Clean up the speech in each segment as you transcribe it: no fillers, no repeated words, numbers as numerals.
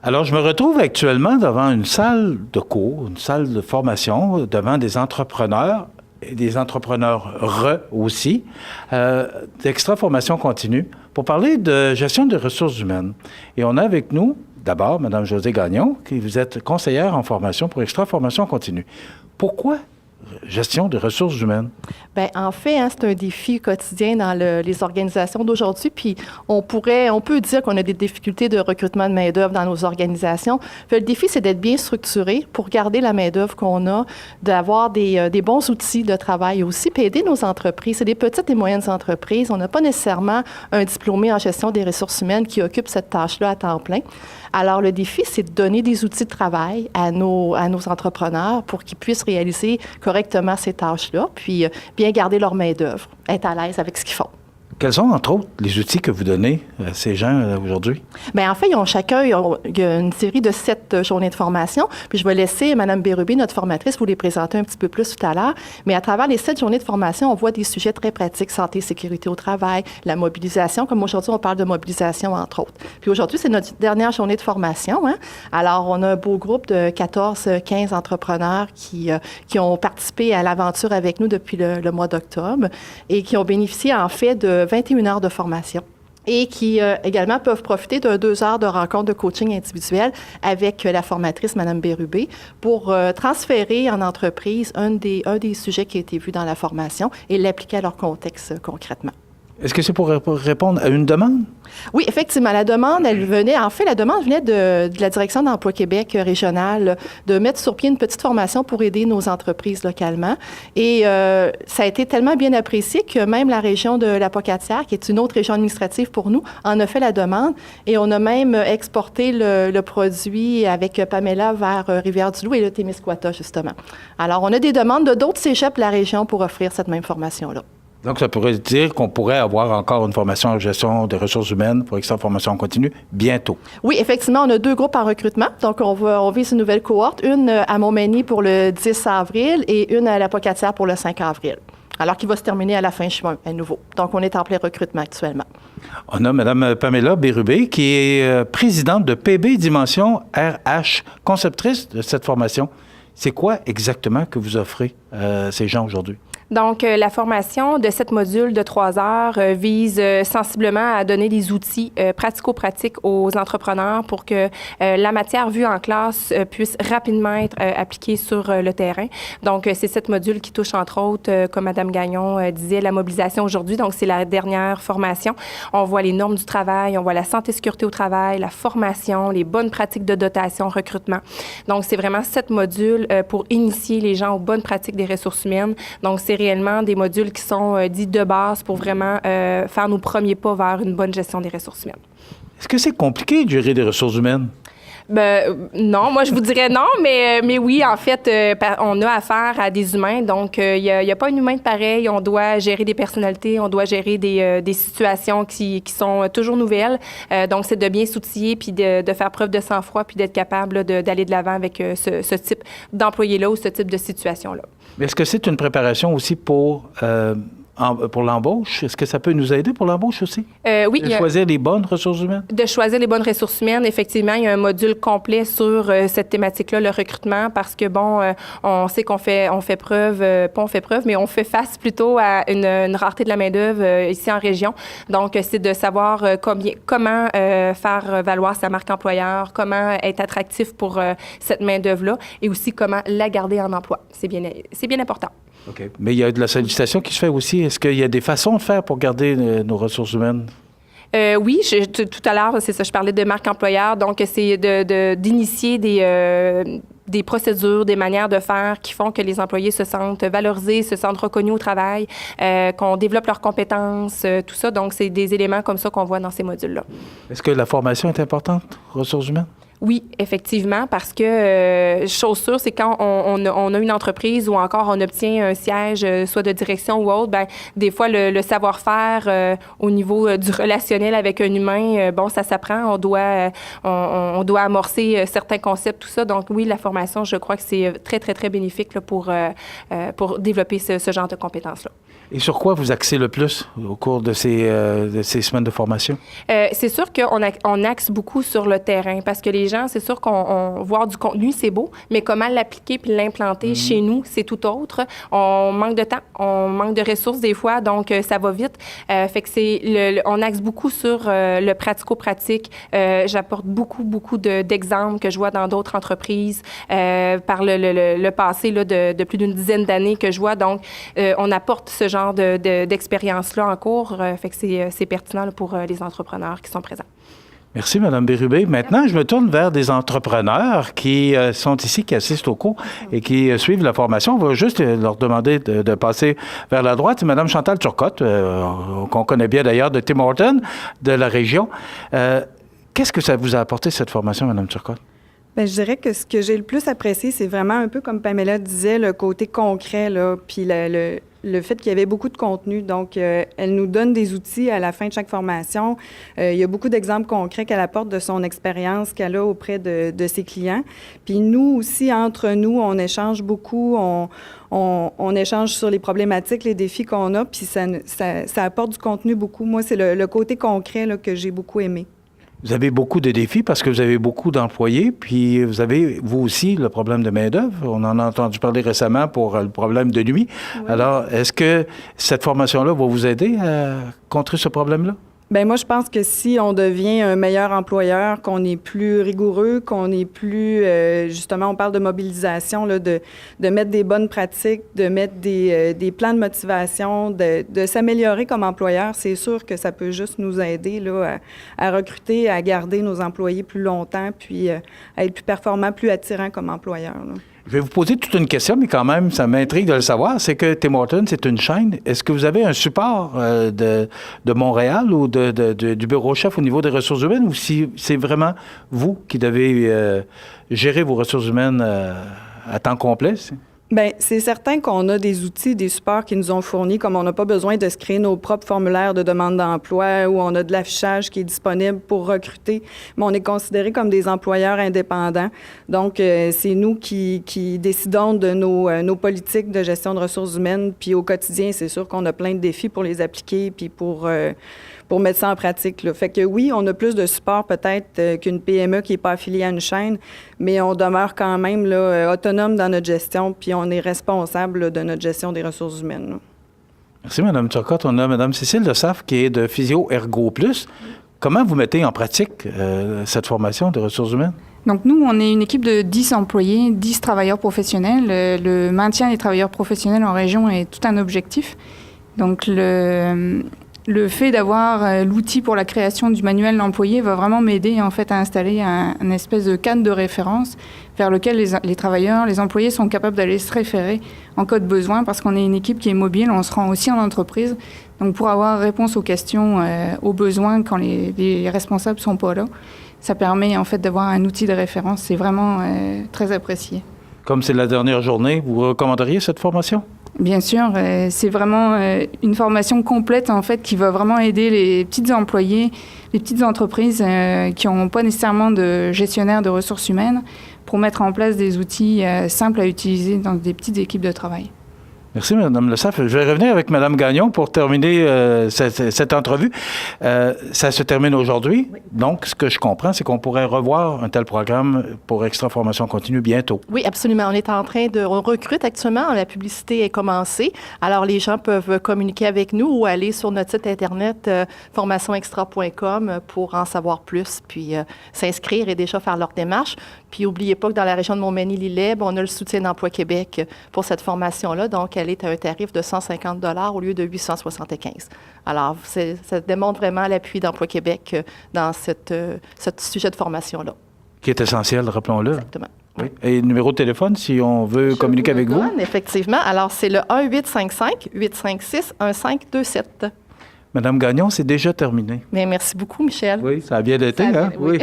Alors, je me retrouve actuellement devant une salle de cours, une salle de formation, devant des entrepreneurs et des entrepreneurs aussi, d'Extra Formation Continue, pour parler de gestion des ressources humaines. Et on a avec nous, d'abord, Mme Josée Gagnon, qui vous êtes conseillère en formation pour Extra Formation Continue. Pourquoi gestion des ressources humaines? Bien, en fait, c'est un défi quotidien dans les organisations d'aujourd'hui. Puis, on peut dire qu'on a des difficultés de recrutement de main-d'œuvre dans nos organisations. Le défi, c'est d'être bien structuré pour garder la main-d'œuvre qu'on a, d'avoir des bons outils de travail aussi, puis aider nos entreprises. C'est des petites et moyennes entreprises. On n'a pas nécessairement un diplômé en gestion des ressources humaines qui occupe cette tâche-là à temps plein. Alors, le défi, c'est de donner des outils de travail à nos entrepreneurs pour qu'ils puissent réaliser correctement ces tâches-là, puis bien garder leur main-d'œuvre, être à l'aise avec ce qu'ils font. Quels sont, entre autres, les outils que vous donnez à ces gens aujourd'hui? Bien, en fait, il y a une série de 7 journées de formation. Puis je vais laisser Mme Bérubé, notre formatrice, vous les présenter un petit peu plus tout à l'heure. Mais à travers les 7 journées de formation, on voit des sujets très pratiques, santé, sécurité au travail, la mobilisation. Comme aujourd'hui, on parle de mobilisation, entre autres. Puis aujourd'hui, c'est notre dernière journée de formation. Alors, on a un beau groupe de 14-15 entrepreneurs qui ont participé à l'aventure avec nous depuis le mois d'octobre et qui ont bénéficié, en fait, de 21 heures de formation et qui également peuvent profiter de 2 heures de rencontre de coaching individuel avec la formatrice, Mme Bérubé, pour transférer en entreprise un des sujets qui a été vu dans la formation et l'appliquer à leur contexte concrètement. Est-ce que c'est pour répondre à une demande? Oui, effectivement. La demande venait de la Direction d'Emploi Québec régionale de mettre sur pied une petite formation pour aider nos entreprises localement. Et ça a été tellement bien apprécié que même la région de l'Apocatière, qui est une autre région administrative pour nous, en a fait la demande. Et on a même exporté le produit avec Pamela vers Rivière-du-Loup et le Témiscouata, justement. Alors, on a des demandes de d'autres cégeps de la région pour offrir cette même formation-là. Donc, ça pourrait dire qu'on pourrait avoir encore une formation en gestion des ressources humaines pour Extra Formation Continue bientôt. Oui, effectivement, on a 2 groupes en recrutement. Donc, on vise une nouvelle cohorte, une à Montmagny pour le 10 avril et une à l'Apocatière pour le 5 avril. Alors qui va se terminer à la fin juin, à nouveau. Donc, on est en plein recrutement actuellement. On a Mme Pamela Bérubé, qui est présidente de PB Dimension RH, conceptrice de cette formation. C'est quoi exactement que vous offrez à ces gens aujourd'hui? Donc, la formation de 7 modules de 3 heures vise sensiblement à donner des outils pratico-pratiques aux entrepreneurs pour que la matière vue en classe puisse rapidement être appliquée sur le terrain. Donc, c'est 7 modules qui touchent, entre autres, comme Mme Gagnon disait, la mobilisation aujourd'hui. Donc, c'est la dernière formation. On voit les normes du travail, on voit la santé-sécurité au travail, la formation, les bonnes pratiques de dotation, recrutement. Donc, c'est vraiment 7 modules pour initier les gens aux bonnes pratiques des ressources humaines. Donc, c'est réellement des modules qui sont dits de base pour vraiment faire nos premiers pas vers une bonne gestion des ressources humaines. Est-ce que c'est compliqué de gérer des ressources humaines? Non, moi je vous dirais non, mais oui, en fait, on a affaire à des humains, donc il y a pas un humain de pareil. On doit gérer des personnalités, on doit gérer des situations qui sont toujours nouvelles. Donc c'est de bien s'outiller puis de faire preuve de sang-froid puis d'être capable d'aller de l'avant avec ce type d'employé-là ou ce type de situation-là. Mais est-ce que c'est une préparation aussi pour l'embauche? Est-ce que ça peut nous aider pour l'embauche aussi? Oui. De choisir les bonnes ressources humaines? De choisir les bonnes ressources humaines, effectivement. Il y a un module complet sur cette thématique-là, le recrutement, parce que, on sait qu'on fait preuve, pas on fait preuve, mais on fait face plutôt à une rareté de la main-d'œuvre ici en région. Donc, c'est de savoir comment faire valoir sa marque employeur, comment être attractif pour cette main-d'œuvre-là et aussi comment la garder en emploi. C'est bien important. OK. Mais il y a de la sollicitation qui se fait aussi. Est-ce qu'il y a des façons de faire pour garder nos ressources humaines? Oui, tout à l'heure, c'est ça, je parlais de marque employeur. Donc, c'est d'initier des procédures, des manières de faire qui font que les employés se sentent valorisés, se sentent reconnus au travail, qu'on développe leurs compétences, tout ça. Donc, c'est des éléments comme ça qu'on voit dans ces modules-là. Est-ce que la formation est importante, ressources humaines? Oui, effectivement, parce que, chose sûre, c'est quand on a une entreprise ou encore on obtient un siège, soit de direction ou autre, des fois, le savoir-faire au niveau du relationnel avec un humain, ça s'apprend. On doit amorcer certains concepts, tout ça. Donc, oui, la formation, je crois que c'est très, très, très bénéfique là, pour développer ce genre de compétences-là. Et sur quoi vous axez le plus au cours de ces semaines de formation? C'est sûr qu'on axe beaucoup sur le terrain parce que les gens, c'est sûr qu'on voir du contenu, c'est beau, mais comment l'appliquer puis l'implanter chez nous, c'est tout autre. On manque de temps, on manque de ressources des fois, donc ça va vite. Fait que on axe beaucoup sur le pratico-pratique. J'apporte beaucoup d'exemples que je vois dans d'autres entreprises par le passé là, de plus d'une dizaine d'années que je vois. Donc, on apporte ce genre d'expérience-là en cours. Fait que c'est pertinent là, pour les entrepreneurs qui sont présents. Merci, Mme Bérubé. Maintenant, je me tourne vers des entrepreneurs qui sont ici, qui assistent au cours et qui suivent la formation. On va juste leur demander de passer vers la droite. C'est Mme Chantal Turcotte, qu'on connaît bien d'ailleurs, de Tim Hortons, de la région. Qu'est-ce que ça vous a apporté, cette formation, Mme Turcotte? Bien, je dirais que ce que j'ai le plus apprécié, c'est vraiment un peu comme Pamela disait, le côté concret, là, puis le fait qu'il y avait beaucoup de contenu. Donc, elle nous donne des outils à la fin de chaque formation. Il y a beaucoup d'exemples concrets qu'elle apporte de son expérience qu'elle a auprès de ses clients. Puis nous aussi, entre nous, on échange beaucoup, on échange sur les problématiques, les défis qu'on a, puis ça apporte du contenu beaucoup. Moi, c'est le côté concret là, que j'ai beaucoup aimé. Vous avez beaucoup de défis parce que vous avez beaucoup d'employés, puis vous avez, vous aussi, le problème de main-d'œuvre. On en a entendu parler récemment pour le problème de nuit. Oui. Alors, est-ce que cette formation-là va vous aider à contrer ce problème-là? Bien, moi, je pense que si on devient un meilleur employeur, qu'on est plus rigoureux, qu'on est plus, justement, on parle de mobilisation, là, de mettre des bonnes pratiques, de mettre des plans de motivation, de s'améliorer comme employeur, c'est sûr que ça peut juste nous aider là, à recruter, à garder nos employés plus longtemps, puis à être plus performants, plus attirants comme employeur, là. Je vais vous poser toute une question, mais quand même, ça m'intrigue de le savoir. C'est que Tim Hortons, c'est une chaîne. Est-ce que vous avez un support de Montréal ou du bureau chef au niveau des ressources humaines, ou si c'est vraiment vous qui devez gérer vos ressources humaines à temps complet? Bien, c'est certain qu'on a des outils, des supports qui nous ont fournis, comme on n'a pas besoin de se créer nos propres formulaires de demande d'emploi ou on a de l'affichage qui est disponible pour recruter, mais on est considérés comme des employeurs indépendants. Donc, c'est nous qui décidons de nos politiques de gestion de ressources humaines. Puis au quotidien, c'est sûr qu'on a plein de défis pour les appliquer puis pour mettre ça en pratique, là. Fait que oui, on a plus de support peut-être qu'une PME qui n'est pas affiliée à une chaîne, mais on demeure quand même là, autonome dans notre gestion, puis on est responsable là, de notre gestion des ressources humaines, là. Merci, Mme Turcotte. On a Mme Cécile Lesaffre qui est de Physio Ergo Plus. Comment vous mettez en pratique cette formation de ressources humaines? Donc nous, on est une équipe de 10 employés, 10 travailleurs professionnels. Le maintien des travailleurs professionnels en région est tout un objectif. Donc le fait d'avoir l'outil pour la création du manuel d'employé va vraiment m'aider en fait à installer un espèce de cadre de référence vers lequel les travailleurs, les employés sont capables d'aller se référer en cas de besoin, parce qu'on est une équipe qui est mobile, on se rend aussi en entreprise. Donc pour avoir réponse aux questions, aux besoins quand les responsables sont pas là, ça permet en fait d'avoir un outil de référence. C'est vraiment très apprécié. Comme c'est la dernière journée, vous recommanderiez cette formation? Bien sûr, c'est vraiment une formation complète en fait qui va vraiment aider les petits employés, les petites entreprises qui n'ont pas nécessairement de gestionnaire de ressources humaines pour mettre en place des outils simples à utiliser dans des petites équipes de travail. Merci, Mme Lesaffre. Je vais revenir avec Mme Gagnon pour terminer cette entrevue. Ça se termine aujourd'hui. Oui. Donc, ce que je comprends, c'est qu'on pourrait revoir un tel programme pour Extra Formation Continue bientôt. Oui, absolument. On recrute actuellement. La publicité est commencée. Alors, les gens peuvent communiquer avec nous ou aller sur notre site Internet formationextra.com pour en savoir plus, puis s'inscrire et déjà faire leur démarche. Puis, n'oubliez pas que dans la région de Montmagny-Lillet, on a le soutien d'Emploi Québec pour cette formation-là. Donc, elle est à un tarif de 150 $ au lieu de 875. Alors, ça démontre vraiment l'appui d'Emploi Québec dans ce sujet de formation-là. Qui est essentiel, rappelons-le. Exactement. Oui. Et le numéro de téléphone, si on veut communiquer avec vous? Effectivement. Alors, c'est le 1-855-856-1527. Madame Gagnon, c'est déjà terminé. Bien, merci beaucoup, Michel. Oui, ça a bien été, hein? Oui.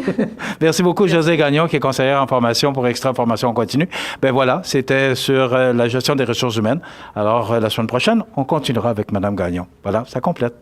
Merci beaucoup, Josée Gagnon, qui est conseillère en formation pour Extra Formation Continue. Bien voilà, c'était sur la gestion des ressources humaines. Alors, la semaine prochaine, on continuera avec Madame Gagnon. Voilà, ça complète.